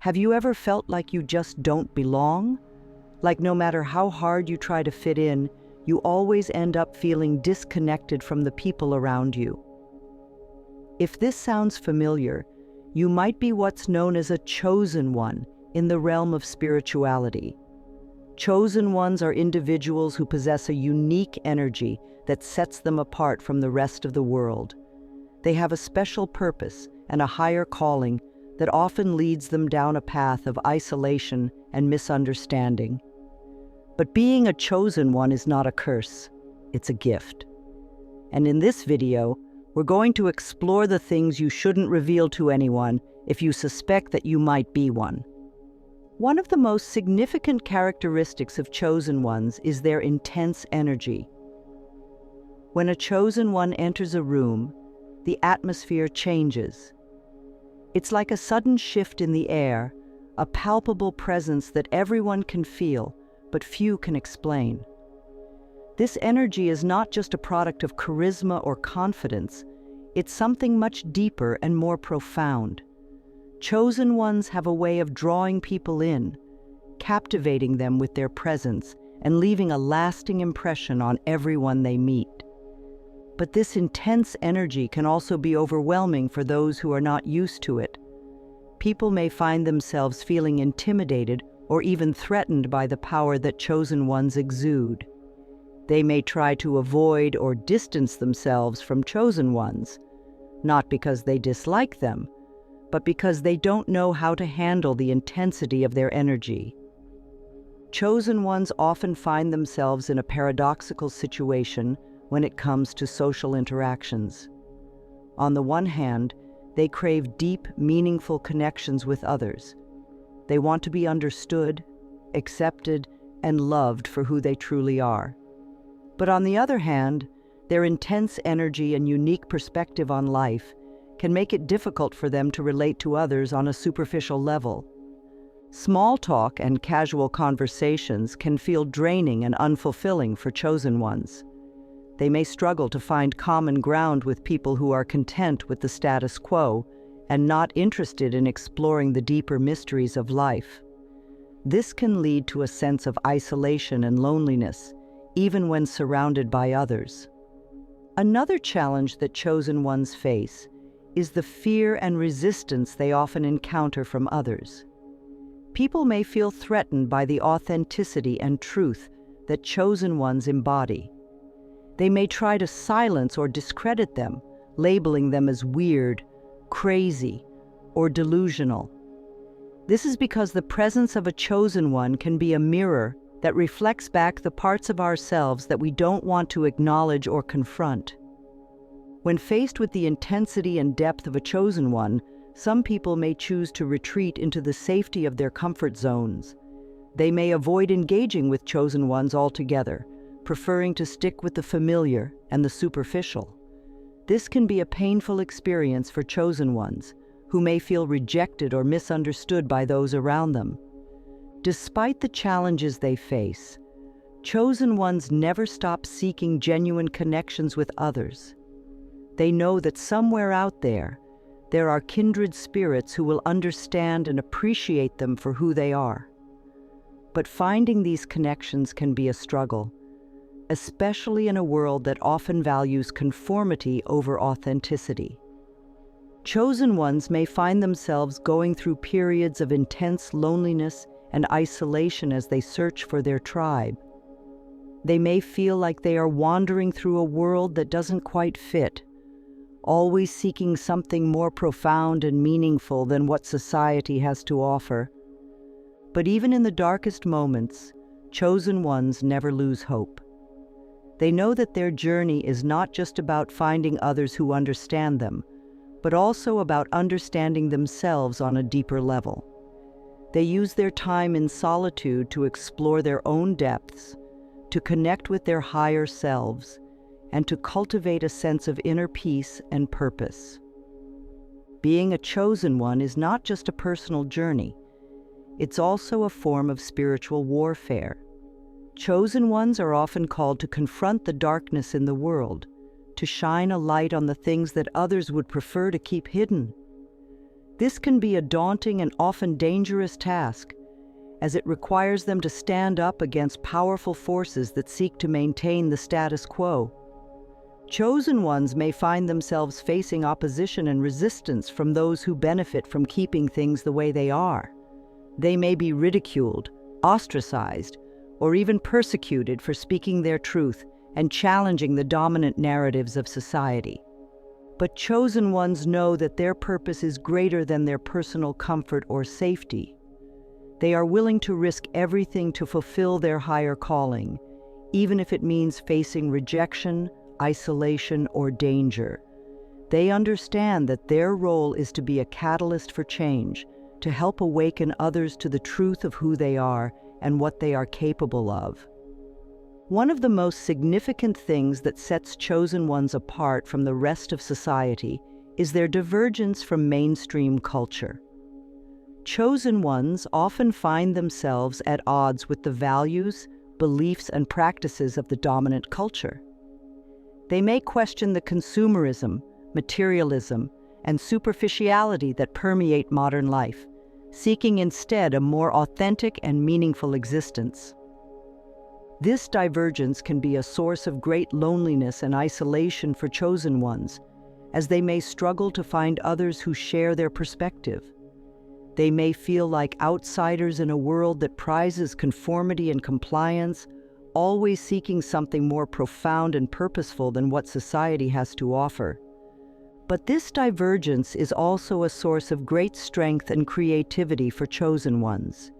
Have you ever felt like you just don't belong? Like no matter how hard you try to fit in, you always end up feeling disconnected from the people around you. If this sounds familiar, you might be what's known as a chosen one in the realm of spirituality. Chosen ones are individuals who possess a unique energy that sets them apart from the rest of the world. They have a special purpose and a higher calling that often leads them down a path of isolation and misunderstanding. But being a chosen one is not a curse, it's a gift. And in this video, we're going to explore the things you shouldn't reveal to anyone if you suspect that you might be one. One of the most significant characteristics of chosen ones is their intense energy. When a chosen one enters a room, the atmosphere changes. It's like a sudden shift in the air, a palpable presence that everyone can feel, but few can explain. This energy is not just a product of charisma or confidence, it's something much deeper and more profound. Chosen ones have a way of drawing people in, captivating them with their presence and leaving a lasting impression on everyone they meet. But this intense energy can also be overwhelming for those who are not used to it. People may find themselves feeling intimidated or even threatened by the power that chosen ones exude. They may try to avoid or distance themselves from chosen ones, not because they dislike them, but because they don't know how to handle the intensity of their energy. Chosen ones often find themselves in a paradoxical situation when it comes to social interactions. On the one hand, they crave deep, meaningful connections with others. They want to be understood, accepted, and loved for who they truly are. But on the other hand, their intense energy and unique perspective on life can make it difficult for them to relate to others on a superficial level. Small talk and casual conversations can feel draining and unfulfilling for chosen ones. They may struggle to find common ground with people who are content with the status quo and not interested in exploring the deeper mysteries of life. This can lead to a sense of isolation and loneliness, even when surrounded by others. Another challenge that chosen ones face is the fear and resistance they often encounter from others. People may feel threatened by the authenticity and truth that chosen ones embody. They may try to silence or discredit them, labeling them as weird, crazy, or delusional. This is because the presence of a chosen one can be a mirror that reflects back the parts of ourselves that we don't want to acknowledge or confront. When faced with the intensity and depth of a chosen one, some people may choose to retreat into the safety of their comfort zones. They may avoid engaging with chosen ones altogether, preferring to stick with the familiar and the superficial. This can be a painful experience for chosen ones, who may feel rejected or misunderstood by those around them. Despite the challenges they face, chosen ones never stop seeking genuine connections with others. They know that somewhere out there are kindred spirits who will understand and appreciate them for who they are. But finding these connections can be a struggle, especially in a world that often values conformity over authenticity. Chosen ones may find themselves going through periods of intense loneliness and isolation as they search for their tribe. They may feel like they are wandering through a world that doesn't quite fit, always seeking something more profound and meaningful than what society has to offer. But even in the darkest moments, chosen ones never lose hope. They know that their journey is not just about finding others who understand them, but also about understanding themselves on a deeper level. They use their time in solitude to explore their own depths, to connect with their higher selves, and to cultivate a sense of inner peace and purpose. Being a chosen one is not just a personal journey, it's also a form of spiritual warfare. Chosen ones are often called to confront the darkness in the world, to shine a light on the things that others would prefer to keep hidden. This can be a daunting and often dangerous task, as it requires them to stand up against powerful forces that seek to maintain the status quo. Chosen ones may find themselves facing opposition and resistance from those who benefit from keeping things the way they are. They may be ridiculed, ostracized, or even persecuted for speaking their truth and challenging the dominant narratives of society. But chosen ones know that their purpose is greater than their personal comfort or safety. They are willing to risk everything to fulfill their higher calling, even if it means facing rejection, isolation, or danger. They understand that their role is to be a catalyst for change, to help awaken others to the truth of who they are and what they are capable of. One of the most significant things that sets chosen ones apart from the rest of society is their divergence from mainstream culture. Chosen ones often find themselves at odds with the values, beliefs, and practices of the dominant culture. They may question the consumerism, materialism, and superficiality that permeate modern life, seeking instead a more authentic and meaningful existence. This divergence can be a source of great loneliness and isolation for chosen ones, as they may struggle to find others who share their perspective. They may feel like outsiders in a world that prizes conformity and compliance, always seeking something more profound and purposeful than what society has to offer. But this divergence is also a source of great strength and creativity for chosen ones.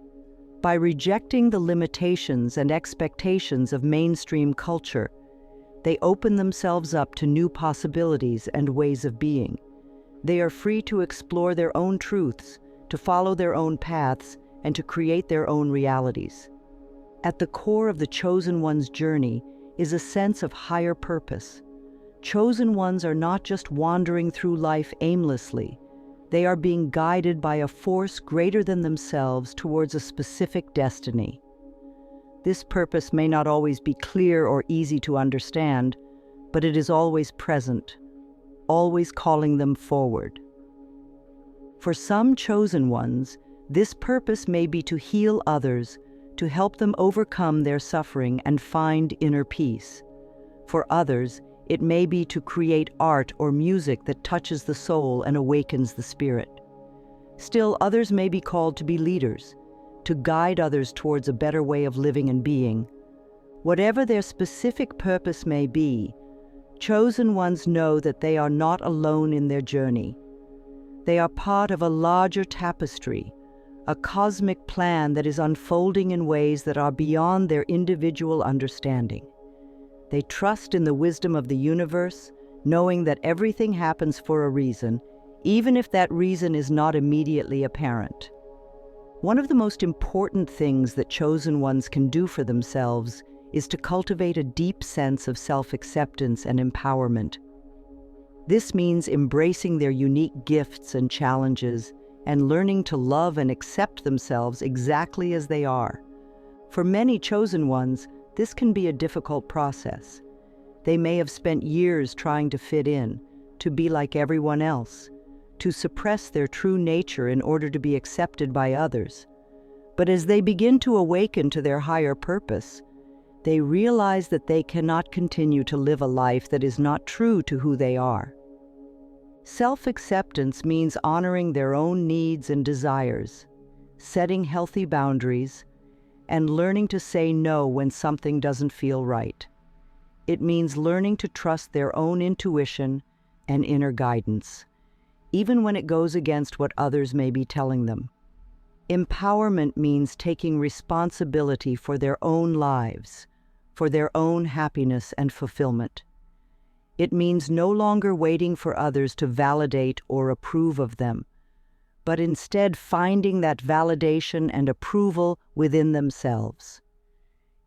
By rejecting the limitations and expectations of mainstream culture, they open themselves up to new possibilities and ways of being. They are free to explore their own truths, to follow their own paths, and to create their own realities. At the core of the chosen one's journey is a sense of higher purpose. Chosen ones are not just wandering through life aimlessly. They are being guided by a force greater than themselves towards a specific destiny. This purpose may not always be clear or easy to understand, but it is always present, always calling them forward. For some chosen ones, this purpose may be to heal others, to help them overcome their suffering and find inner peace. For others, it may be to create art or music that touches the soul and awakens the spirit. Still, others may be called to be leaders, to guide others towards a better way of living and being. Whatever their specific purpose may be, chosen ones know that they are not alone in their journey. They are part of a larger tapestry, a cosmic plan that is unfolding in ways that are beyond their individual understanding. They trust in the wisdom of the universe, knowing that everything happens for a reason, even if that reason is not immediately apparent. One of the most important things that chosen ones can do for themselves is to cultivate a deep sense of self-acceptance and empowerment. This means embracing their unique gifts and challenges and learning to love and accept themselves exactly as they are. For many chosen ones, this can be a difficult process. They may have spent years trying to fit in, to be like everyone else, to suppress their true nature in order to be accepted by others. But as they begin to awaken to their higher purpose, they realize that they cannot continue to live a life that is not true to who they are. Self-acceptance means honoring their own needs and desires, setting healthy boundaries, and learning to say no when something doesn't feel right. It means learning to trust their own intuition and inner guidance, even when it goes against what others may be telling them. Empowerment means taking responsibility for their own lives, for their own happiness and fulfillment. It means no longer waiting for others to validate or approve of them, but instead finding that validation and approval within themselves.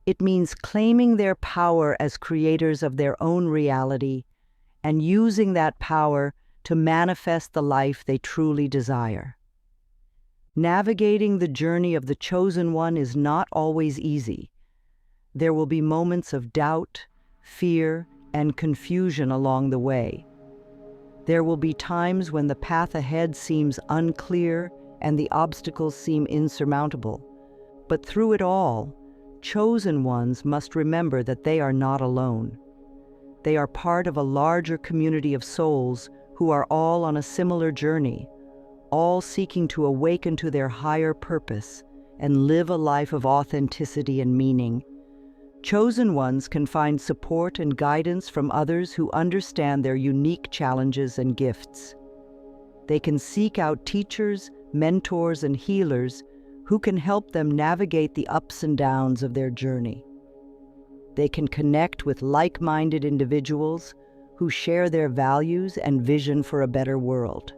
It means claiming their power as creators of their own reality and using that power to manifest the life they truly desire. Navigating the journey of the chosen one is not always easy. There will be moments of doubt, fear, and confusion along the way. There will be times when the path ahead seems unclear and the obstacles seem insurmountable. But through it all, chosen ones must remember that they are not alone. They are part of a larger community of souls who are all on a similar journey, all seeking to awaken to their higher purpose and live a life of authenticity and meaning. Chosen ones can find support and guidance from others who understand their unique challenges and gifts. They can seek out teachers, mentors, and healers who can help them navigate the ups and downs of their journey. They can connect with like-minded individuals who share their values and vision for a better world.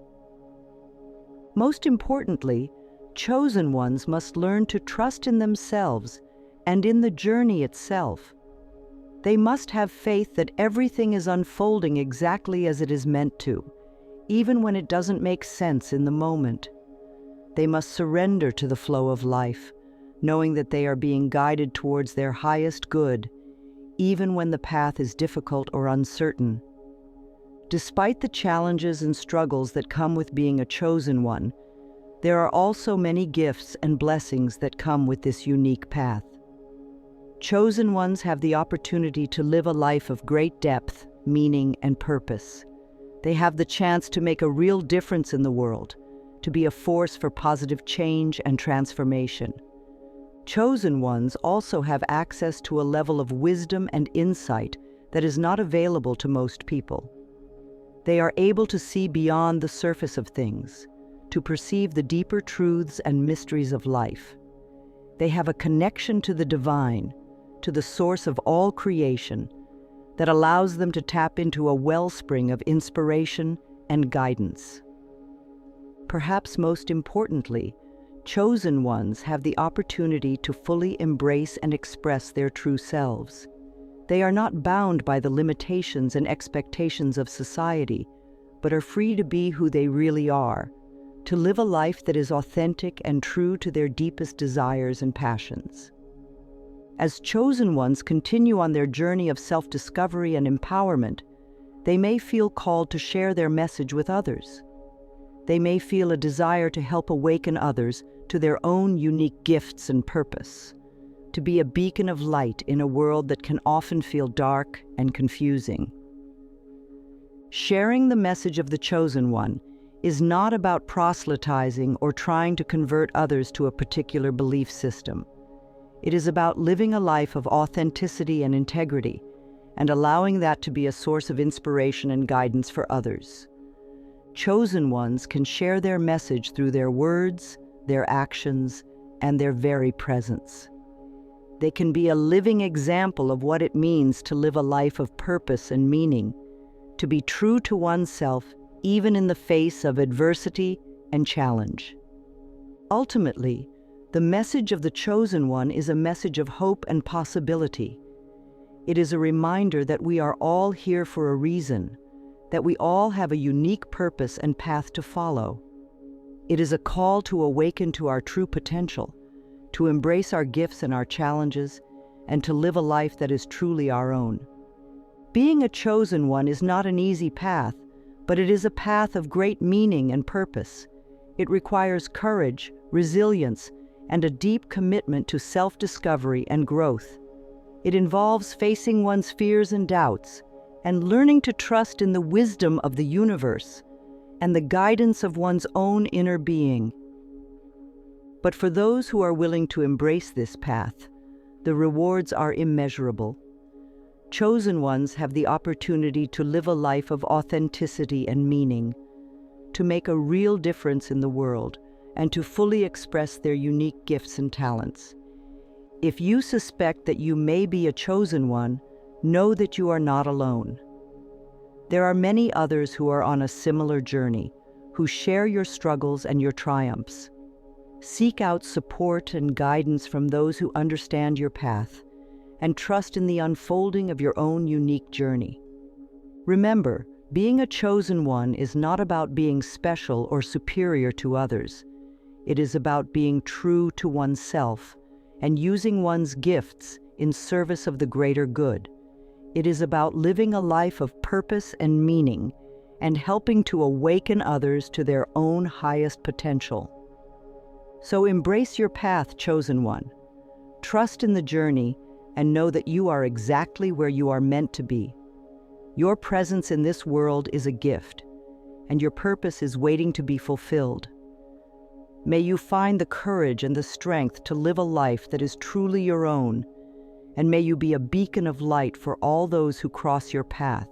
Most importantly, chosen ones must learn to trust in themselves and in the journey itself. They must have faith that everything is unfolding exactly as it is meant to, even when it doesn't make sense in the moment. They must surrender to the flow of life, knowing that they are being guided towards their highest good, even when the path is difficult or uncertain. Despite the challenges and struggles that come with being a chosen one, there are also many gifts and blessings that come with this unique path. Chosen ones have the opportunity to live a life of great depth, meaning, and purpose. They have the chance to make a real difference in the world, to be a force for positive change and transformation. Chosen ones also have access to a level of wisdom and insight that is not available to most people. They are able to see beyond the surface of things, to perceive the deeper truths and mysteries of life. They have a connection to the divine, to the source of all creation, that allows them to tap into a wellspring of inspiration and guidance. Perhaps most importantly, chosen ones have the opportunity to fully embrace and express their true selves. They are not bound by the limitations and expectations of society, but are free to be who they really are, to live a life that is authentic and true to their deepest desires and passions. As chosen ones continue on their journey of self-discovery and empowerment, they may feel called to share their message with others. They may feel a desire to help awaken others to their own unique gifts and purpose, to be a beacon of light in a world that can often feel dark and confusing. Sharing the message of the chosen one is not about proselytizing or trying to convert others to a particular belief system. It is about living a life of authenticity and integrity, and allowing that to be a source of inspiration and guidance for others. Chosen ones can share their message through their words, their actions, and their very presence. They can be a living example of what it means to live a life of purpose and meaning, to be true to oneself even in the face of adversity and challenge. Ultimately, the message of the chosen one is a message of hope and possibility. It is a reminder that we are all here for a reason, that we all have a unique purpose and path to follow. It is a call to awaken to our true potential, to embrace our gifts and our challenges, and to live a life that is truly our own. Being a chosen one is not an easy path, but it is a path of great meaning and purpose. It requires courage, resilience, and a deep commitment to self-discovery and growth. It involves facing one's fears and doubts, and learning to trust in the wisdom of the universe and the guidance of one's own inner being. But for those who are willing to embrace this path, the rewards are immeasurable. Chosen ones have the opportunity to live a life of authenticity and meaning, to make a real difference in the world, and to fully express their unique gifts and talents. If you suspect that you may be a chosen one, know that you are not alone. There are many others who are on a similar journey, who share your struggles and your triumphs. Seek out support and guidance from those who understand your path, and trust in the unfolding of your own unique journey. Remember, being a chosen one is not about being special or superior to others. It is about being true to oneself and using one's gifts in service of the greater good. It is about living a life of purpose and meaning, and helping to awaken others to their own highest potential. So embrace your path, chosen one. Trust in the journey and know that you are exactly where you are meant to be. Your presence in this world is a gift, and your purpose is waiting to be fulfilled. May you find the courage and the strength to live a life that is truly your own, and may you be a beacon of light for all those who cross your path.